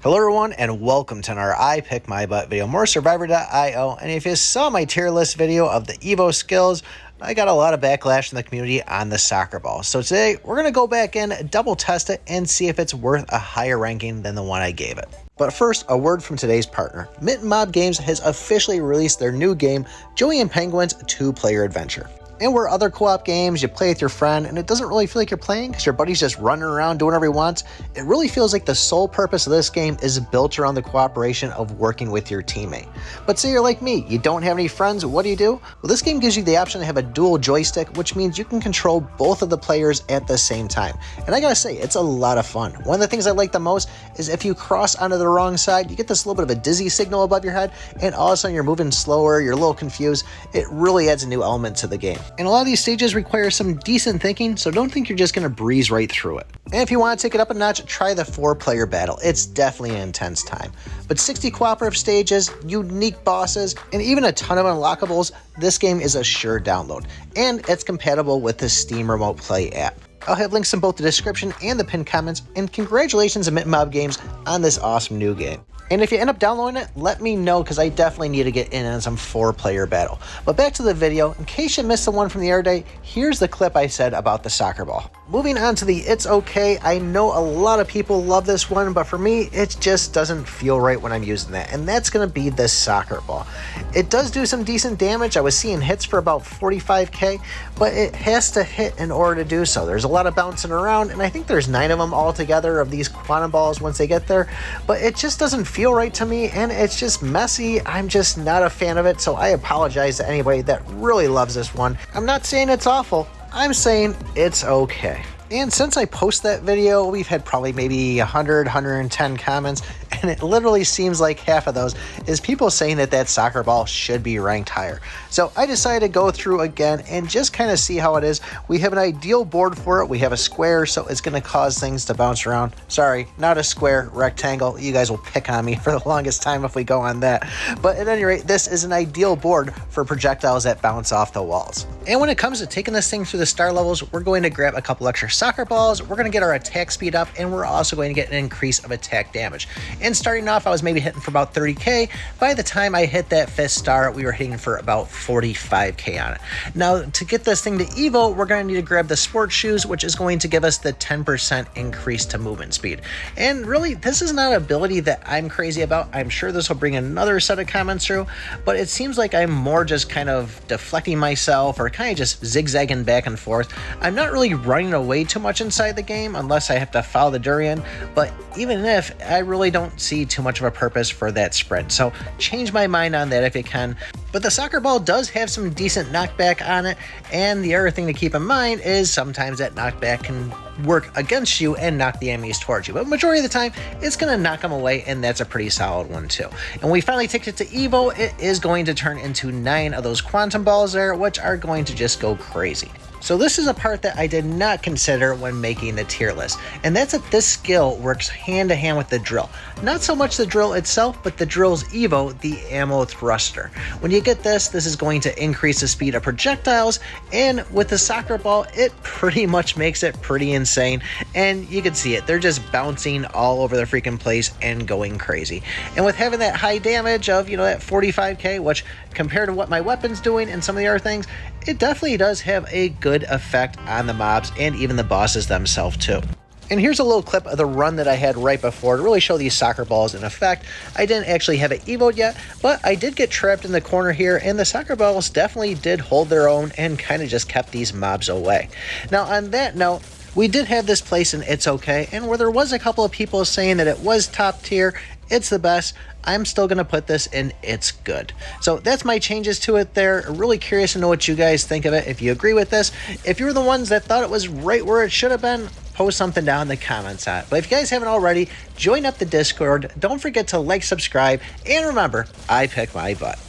Hello everyone and welcome to another I Pick My Butt video, more Survivor.io. And if you saw my tier list video of the Evo skills, I got a lot of backlash in the community on the soccer ball. So today we're going to go back in, double test it, and see if it's worth a higher ranking than the one I gave it. But first, a word from today's partner. Mint and Mob Games has officially released their new game, Joey and Penguin's 2-player adventure. And where other co-op games, you play with your friend and it doesn't really feel like you're playing because your buddy's just running around doing whatever he wants, it really feels like the sole purpose of this game is built around the cooperation of working with your teammate. But say you're like me, you don't have any friends, what do? Well, this game gives you the option to have a dual joystick, which means you can control both of the players at the same time. And I gotta say, it's a lot of fun. One of the things I like the most is if you cross onto the wrong side, you get this little bit of a dizzy signal above your head, and all of a sudden you're moving slower, you're a little confused. It really adds a new element to the game. And a lot of these stages require some decent thinking, so don't think you're just going to breeze right through it. And if you want to take it up a notch, try the 4-player battle. It's definitely an intense time. But 60 cooperative stages, unique bosses, and even a ton of unlockables, this game is a sure download. And it's compatible with the Steam Remote Play app. I'll have links in both the description and the pinned comments, and congratulations to Mint and Mob Games on this awesome new game. And if you end up downloading it, let me know because I definitely need to get in on some 4-player battle. But back to the video, in case you missed the one from the other day, here's the clip I said about the soccer ball. Moving on to the It's Okay, I know a lot of people love this one, but for me, it just doesn't feel right when I'm using that, and that's going to be the soccer ball. It does do some decent damage. I was seeing hits for about 45k, but it has to hit in order to do so. There's a lot of bouncing around, and I think there's 9 of them altogether of these quantum balls once they get there, but it just doesn't feel right to me, and it's just messy. I'm just not a fan of it, so I apologize to anybody that really loves this one. I'm not saying it's awful, I'm saying it's okay. And since I post that video, we've had probably maybe 100, 110 comments, and it literally seems like half of those is people saying that that soccer ball should be ranked higher. So I decided to go through again and just kind of see how it is. We have an ideal board for it. We have a square, so it's going to cause things to bounce around. Sorry, not a square, rectangle. You guys will pick on me for the longest time if we go on that. But at any rate, this is an ideal board for projectiles that bounce off the walls. And when it comes to taking this thing through the star levels, we're going to grab a couple extra soccer balls, we're going to get our attack speed up, and we're also going to get an increase of attack damage. And starting off, I was maybe hitting for about 30k. By the time I hit that 5th star, we were hitting for about 45k on it. Now, to get this thing to Evo, we're going to need to grab the sports shoes, which is going to give us the 10% increase to movement speed. And really, this is not an ability that I'm crazy about. I'm sure this will bring another set of comments through, but it seems like I'm more just kind of deflecting myself or kind of just zigzagging back and forth. I'm not really running away too much inside the game unless I have to follow the durian, but even if, I really don't see too much of a purpose for that sprint, so change my mind on that if you can. But the soccer ball does have some decent knockback on it, and the other thing to keep in mind is sometimes that knockback can work against you and knock the enemies towards you, but majority of the time it's going to knock them away, and that's a pretty solid one too. And when we finally take it to Evo, it is going to turn into 9 of those quantum balls there, which are going to just go crazy. So this is a part that I did not consider when making the tier list, and that's that this skill works hand to hand with the drill. Not so much the drill itself, but the drill's Evo, the ammo thruster. When you get this is going to increase the speed of projectiles, and with the soccer ball, it pretty much makes it pretty insane, and you can see it. They're just bouncing all over the freaking place and going crazy. And with having that high damage of, that 45k, which compared to what my weapon's doing and some of the other things, it definitely does have a good effect on the mobs and even the bosses themselves too. And here's a little clip of the run that I had right before to really show these soccer balls in effect. I didn't actually have it evoed yet, but I did get trapped in the corner here, and the soccer balls definitely did hold their own and kind of just kept these mobs away. Now on that note, we did have this place in It's Okay, and where there was a couple of people saying that it was top tier, it's the best, I'm still going to put this in It's Good. So that's my changes to it there. Really curious to know what you guys think of it, if you agree with this. If you're the ones that thought it was right where it should have been, post something down in the comments on it. But if you guys haven't already, join up the Discord. Don't forget to like, subscribe, and remember, I pick my butt.